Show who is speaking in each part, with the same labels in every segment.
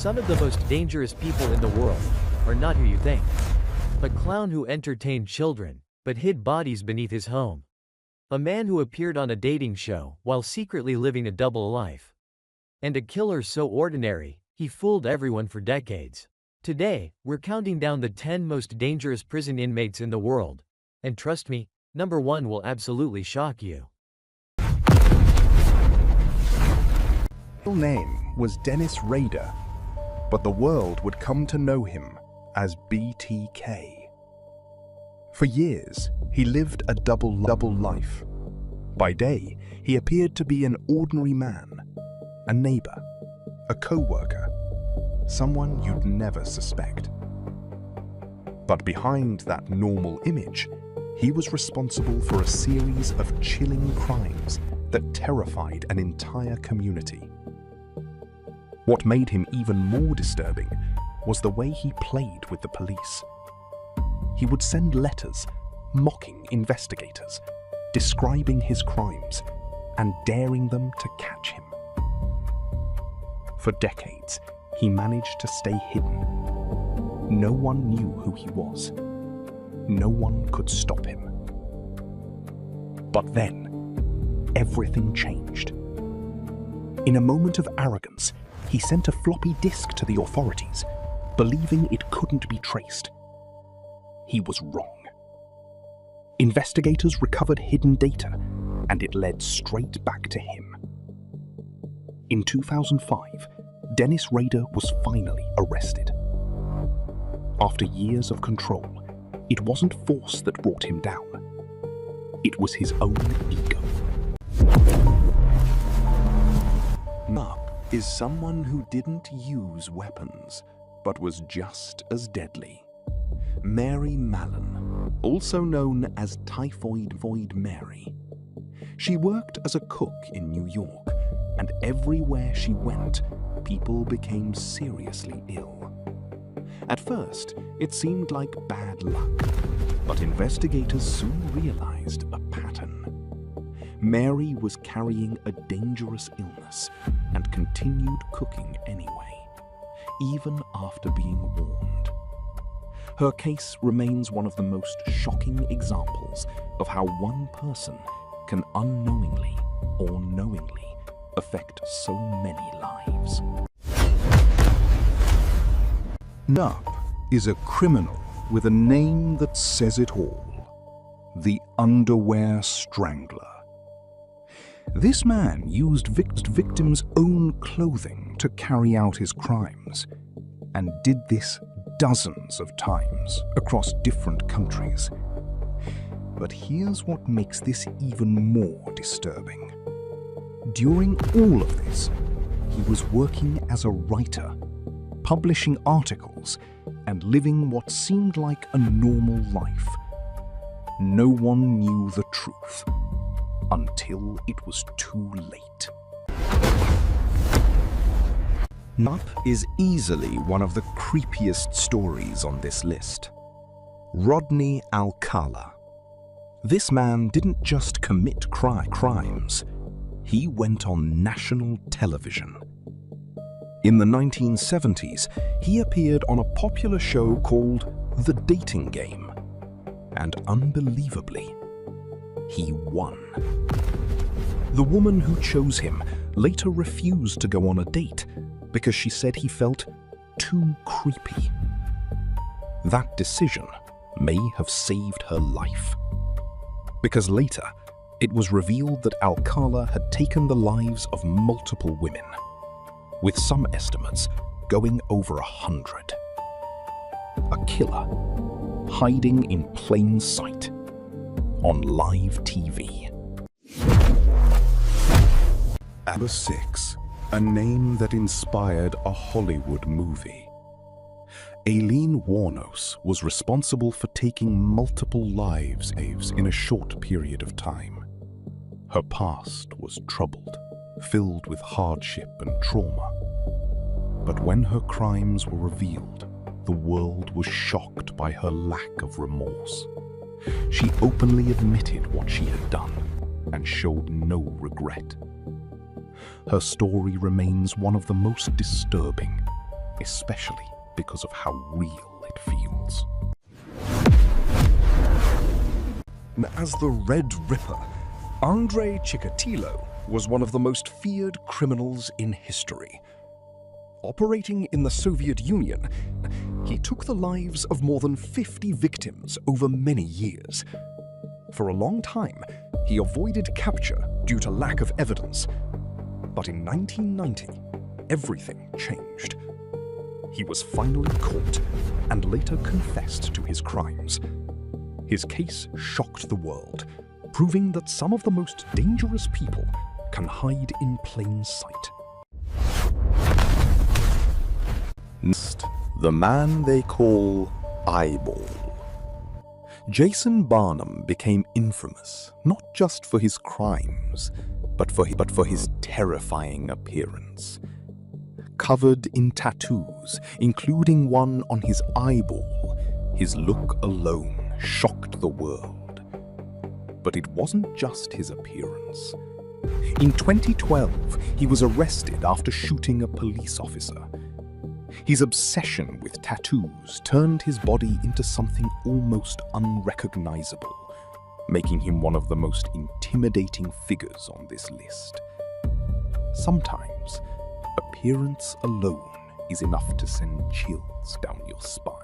Speaker 1: Some of the most dangerous people in the world are not who you think. A clown who entertained children, but hid bodies beneath his home. A man who appeared on a dating show while secretly living a double life. And a killer so ordinary, he fooled everyone for decades. Today, we're counting down the 10 most dangerous prison inmates in the world. And trust me, number 1 will absolutely shock you.
Speaker 2: His real name was Dennis Rader, but the world would come to know him as BTK. For years, he lived a double life. By day, he appeared to be an ordinary man, a neighbor, a co-worker, someone you'd never suspect. But behind that normal image, he was responsible for a series of chilling crimes that terrified an entire community. What made him even more disturbing was the way he played with the police. He would send letters mocking investigators, describing his crimes, and daring them to catch him. For decades, he managed to stay hidden. No one knew who he was. No one could stop him. But then, everything changed. In a moment of arrogance, he sent a floppy disk to the authorities, believing it couldn't be traced. He was wrong. Investigators recovered hidden data, and it led straight back to him. In 2005, Dennis Rader was finally arrested. After years of control, it wasn't force that brought him down. It was his own ego.
Speaker 3: Nup is someone who didn't use weapons, but was just as deadly. Mary Mallon, also known as Typhoid Mary. She worked as a cook in New York, and everywhere she went, people became seriously ill. At first, it seemed like bad luck, but investigators soon realized a pattern. Mary was carrying a dangerous illness and continued cooking anyway, even after being warned. Her case remains one of the most shocking examples of how one person can unknowingly or knowingly affect so many lives.
Speaker 2: Nup is a criminal with a name that says it all: the Underwear Strangler. This man used victims' own clothing to carry out his crimes, and did this dozens of times across different countries. But here's what makes this even more disturbing. During all of this, he was working as a writer, publishing articles, and living what seemed like a normal life. No one knew the truth until it was too late.
Speaker 3: Nup is easily one of the creepiest stories on this list. Rodney Alcala. This man didn't just commit crimes, he went on national television. In the 1970s, he appeared on a popular show called The Dating Game, and unbelievably, he won. The woman who chose him later refused to go on a date because she said he felt too creepy. That decision may have saved her life, because later it was revealed that Alcala had taken the lives of multiple women, with some estimates going over 100. A killer hiding in plain sight on live TV.
Speaker 2: Number 6, a name that inspired a Hollywood movie. Aileen Wuornos was responsible for taking multiple lives in a short period of time. Her past was troubled, filled with hardship and trauma. But when her crimes were revealed, the world was shocked by her lack of remorse. She openly admitted what she had done and showed no regret. Her story remains one of the most disturbing especially because of how real it feels. As the Red Ripper, Andrei Chikatilo was one of the most feared criminals in history. Operating in the Soviet Union, he took the lives of more than 50 victims over many years. For a long time, he avoided capture due to lack of evidence. But in 1990, everything changed. He was finally caught and later confessed to his crimes. His case shocked the world, proving that some of the most dangerous people can hide in plain sight.
Speaker 3: Next, the man they call Eyeball. Jason Barnum became infamous not just for his crimes, but for his terrifying appearance. Covered in tattoos, including one on his eyeball, his look alone shocked the world. But it wasn't just his appearance. In 2012, he was arrested after shooting a police officer. His obsession with tattoos turned his body into something almost unrecognizable, making him one of the most intimidating figures on this list. Sometimes, appearance alone is enough to send chills down your spine.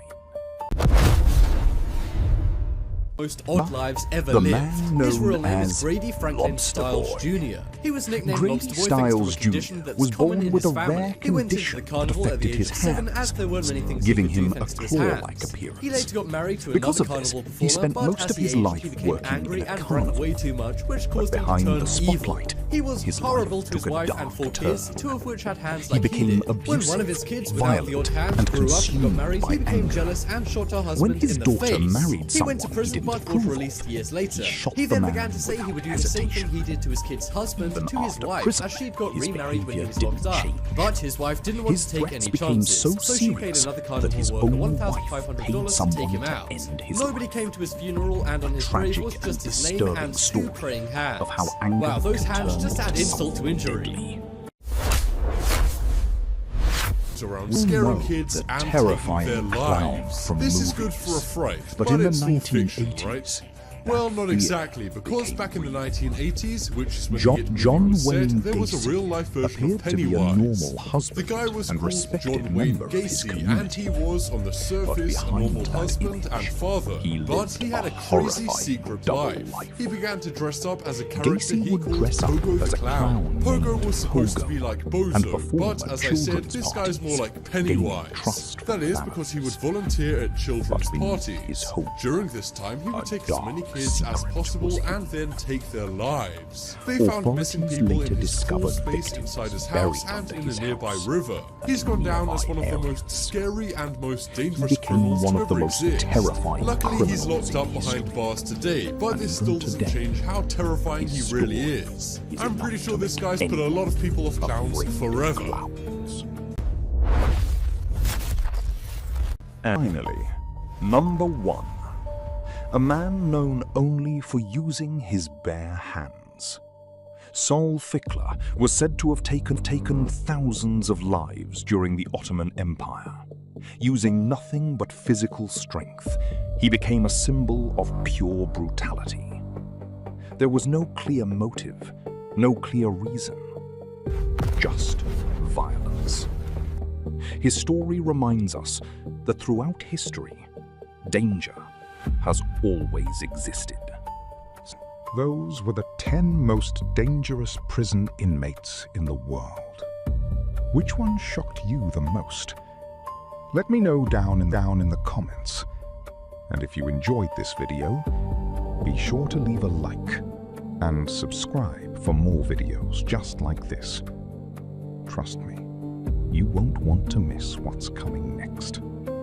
Speaker 4: Most odd lives ever
Speaker 3: the
Speaker 4: lived.
Speaker 3: man known
Speaker 4: His real name
Speaker 3: as
Speaker 4: is Grady Franklin
Speaker 3: Lobster
Speaker 4: Stiles
Speaker 3: Boy.
Speaker 4: Jr. He was nicknamed
Speaker 3: Grady
Speaker 4: Lobster Boy
Speaker 3: Stiles
Speaker 4: thanks to a condition
Speaker 3: Jr.
Speaker 4: that's
Speaker 3: was
Speaker 4: common
Speaker 3: born
Speaker 4: in
Speaker 3: with
Speaker 4: his
Speaker 3: a
Speaker 4: family.
Speaker 3: rare
Speaker 4: He went into
Speaker 3: condition
Speaker 4: the
Speaker 3: that
Speaker 4: carnival at the
Speaker 3: affected
Speaker 4: age
Speaker 3: his
Speaker 4: of 7
Speaker 3: hands,
Speaker 4: as there weren't many things
Speaker 3: giving
Speaker 4: he could do
Speaker 3: him a
Speaker 4: thanks to his
Speaker 3: claw-like
Speaker 4: hands.
Speaker 3: appearance.
Speaker 4: He later got married to
Speaker 3: Because
Speaker 4: another
Speaker 3: of this,
Speaker 4: carnival
Speaker 3: he
Speaker 4: performer,
Speaker 3: spent
Speaker 4: but
Speaker 3: most
Speaker 4: as
Speaker 3: of
Speaker 4: he
Speaker 3: his
Speaker 4: aged,
Speaker 3: life
Speaker 4: he became
Speaker 3: working
Speaker 4: angry
Speaker 3: in a
Speaker 4: and drank
Speaker 3: carnival.
Speaker 4: way too much, which
Speaker 3: But
Speaker 4: caused him to
Speaker 3: behind
Speaker 4: turn
Speaker 3: the spotlight,
Speaker 4: evil. He was
Speaker 3: his
Speaker 4: horrible
Speaker 3: life
Speaker 4: to his
Speaker 3: took a
Speaker 4: wife
Speaker 3: dark
Speaker 4: and 4
Speaker 3: turn.
Speaker 4: kids, 2 of which had hands
Speaker 3: He
Speaker 4: like
Speaker 3: became
Speaker 4: did. When
Speaker 3: abusive,
Speaker 4: one of his kids without the odd hand
Speaker 3: violent,
Speaker 4: grew up and got
Speaker 3: consumed
Speaker 4: married,
Speaker 3: by
Speaker 4: he became
Speaker 3: anger.
Speaker 4: jealous and shot her husband
Speaker 3: When his
Speaker 4: in the
Speaker 3: daughter
Speaker 4: face.
Speaker 3: married
Speaker 4: He went to
Speaker 3: someone he
Speaker 4: prison
Speaker 3: didn't
Speaker 4: but was
Speaker 3: approve of,
Speaker 4: released years later.
Speaker 3: he shot
Speaker 4: He
Speaker 3: the
Speaker 4: then
Speaker 3: man
Speaker 4: began to say he would do the same thing
Speaker 3: hesitation.
Speaker 4: he did to his kid's husband
Speaker 3: Even
Speaker 4: to his
Speaker 3: after
Speaker 4: wife,
Speaker 3: prison,
Speaker 4: as she'd got
Speaker 3: his
Speaker 4: remarried when he
Speaker 3: behavior
Speaker 4: was locked
Speaker 3: didn't
Speaker 4: up.
Speaker 3: change.
Speaker 4: But his wife didn't want
Speaker 3: His
Speaker 4: to take
Speaker 3: threats
Speaker 4: any
Speaker 3: became
Speaker 4: chances,
Speaker 3: so
Speaker 4: she paid
Speaker 3: serious
Speaker 4: another
Speaker 3: that
Speaker 4: carnival
Speaker 3: his
Speaker 4: worker
Speaker 3: own wife
Speaker 4: $1,500
Speaker 3: paid
Speaker 4: to take
Speaker 3: someone
Speaker 4: him
Speaker 3: to
Speaker 4: out.
Speaker 3: end his
Speaker 4: Nobody
Speaker 3: life.
Speaker 4: came to his funeral, and on his grave
Speaker 3: Tragic
Speaker 4: was
Speaker 3: and
Speaker 4: just his name
Speaker 3: disturbing
Speaker 4: and 2
Speaker 3: story
Speaker 4: praying hands.
Speaker 3: of how anger
Speaker 4: Wow, those
Speaker 3: can
Speaker 4: hands
Speaker 3: turn
Speaker 4: just add
Speaker 3: into
Speaker 4: insult to
Speaker 3: something
Speaker 4: injury.
Speaker 3: deadly.
Speaker 5: Around
Speaker 3: We
Speaker 5: scaring
Speaker 3: know
Speaker 5: kids
Speaker 3: the
Speaker 5: and
Speaker 3: terrifying
Speaker 5: taking their
Speaker 3: clown
Speaker 5: lives.
Speaker 3: from
Speaker 5: This
Speaker 3: movies.
Speaker 5: is good for a fright,
Speaker 3: But
Speaker 5: but
Speaker 3: in the
Speaker 5: it's all fiction,
Speaker 3: 1980s,
Speaker 5: right? Well, not
Speaker 3: fear
Speaker 5: exactly, because
Speaker 3: became
Speaker 5: back in the
Speaker 3: real.
Speaker 5: 1980s, which is when
Speaker 3: John
Speaker 5: the hit movie
Speaker 3: Wayne
Speaker 5: was set, there was
Speaker 3: Gacy
Speaker 5: a real-life version of
Speaker 3: appeared to be a
Speaker 5: Pennywise.
Speaker 3: normal
Speaker 5: The
Speaker 3: husband
Speaker 5: guy was
Speaker 3: and
Speaker 5: called
Speaker 3: respected
Speaker 5: John Wayne
Speaker 3: member of his
Speaker 5: Gacy, and
Speaker 3: community.
Speaker 5: he was, on the surface, a
Speaker 3: behind
Speaker 5: normal
Speaker 3: that
Speaker 5: husband
Speaker 3: image,
Speaker 5: and father.
Speaker 3: he
Speaker 5: But
Speaker 3: lived
Speaker 5: he had
Speaker 3: a
Speaker 5: a crazy
Speaker 3: horrifying
Speaker 5: secret
Speaker 3: double
Speaker 5: life.
Speaker 3: life.
Speaker 5: He began to dress up as a character
Speaker 3: Gacy
Speaker 5: he
Speaker 3: would
Speaker 5: called
Speaker 3: dress up
Speaker 5: Pogo
Speaker 3: as
Speaker 5: the
Speaker 3: a clown
Speaker 5: Pogo
Speaker 3: named
Speaker 5: was supposed to
Speaker 3: Pogo
Speaker 5: be like
Speaker 3: and
Speaker 5: Bozo,
Speaker 3: perform
Speaker 5: but
Speaker 3: at
Speaker 5: as I said,
Speaker 3: children's
Speaker 5: this guy's more
Speaker 3: parties,
Speaker 5: like
Speaker 3: gaining
Speaker 5: Pennywise.
Speaker 3: trust
Speaker 5: That
Speaker 3: from
Speaker 5: is
Speaker 3: fans.
Speaker 5: because he would volunteer at children's
Speaker 3: But beneath
Speaker 5: parties.
Speaker 3: his hope,
Speaker 5: During this time, he would
Speaker 3: a
Speaker 5: take as many
Speaker 3: dark
Speaker 5: kids as
Speaker 3: secret
Speaker 5: possible
Speaker 3: was
Speaker 5: and then take their lives. They found missing
Speaker 3: Authorities
Speaker 5: people
Speaker 3: later
Speaker 5: in his school
Speaker 3: discovered
Speaker 5: space
Speaker 3: victims
Speaker 5: inside his
Speaker 3: buried
Speaker 5: house and
Speaker 3: under
Speaker 5: in a
Speaker 3: his
Speaker 5: nearby
Speaker 3: house
Speaker 5: river. He's
Speaker 3: and
Speaker 5: gone down as
Speaker 3: nearby
Speaker 5: one of the
Speaker 3: areas.
Speaker 5: most scary and most dangerous
Speaker 3: became
Speaker 5: criminals
Speaker 3: one
Speaker 5: to
Speaker 3: of the
Speaker 5: ever
Speaker 3: most
Speaker 5: exist.
Speaker 3: terrifying
Speaker 5: Luckily, he's
Speaker 3: criminals
Speaker 5: locked
Speaker 3: in
Speaker 5: up behind
Speaker 3: history.
Speaker 5: bars today, but this
Speaker 3: And
Speaker 5: still
Speaker 3: even
Speaker 5: doesn't
Speaker 3: today,
Speaker 5: change how terrifying he
Speaker 3: his
Speaker 5: really
Speaker 3: story
Speaker 5: is.
Speaker 3: is
Speaker 5: I'm
Speaker 3: enough
Speaker 5: pretty sure
Speaker 3: to
Speaker 5: this
Speaker 3: make
Speaker 5: guy's put a
Speaker 3: anyone
Speaker 5: lot of people off clowns
Speaker 3: afraid of
Speaker 5: forever.
Speaker 3: clowns. And finally, number 1. A man known only for using his bare hands. Saul Fickler was said to have taken thousands of lives during the Ottoman Empire. Using nothing but physical strength, he became a symbol of pure brutality. There was no clear motive, no clear reason, just violence. His story reminds us that throughout history, danger has always existed.
Speaker 2: Those were the 10 most dangerous prison inmates in the world. Which one shocked you the most? Let me know down in the comments. And if you enjoyed this video, be sure to leave a like and subscribe for more videos just like this. Trust me, you won't want to miss what's coming next.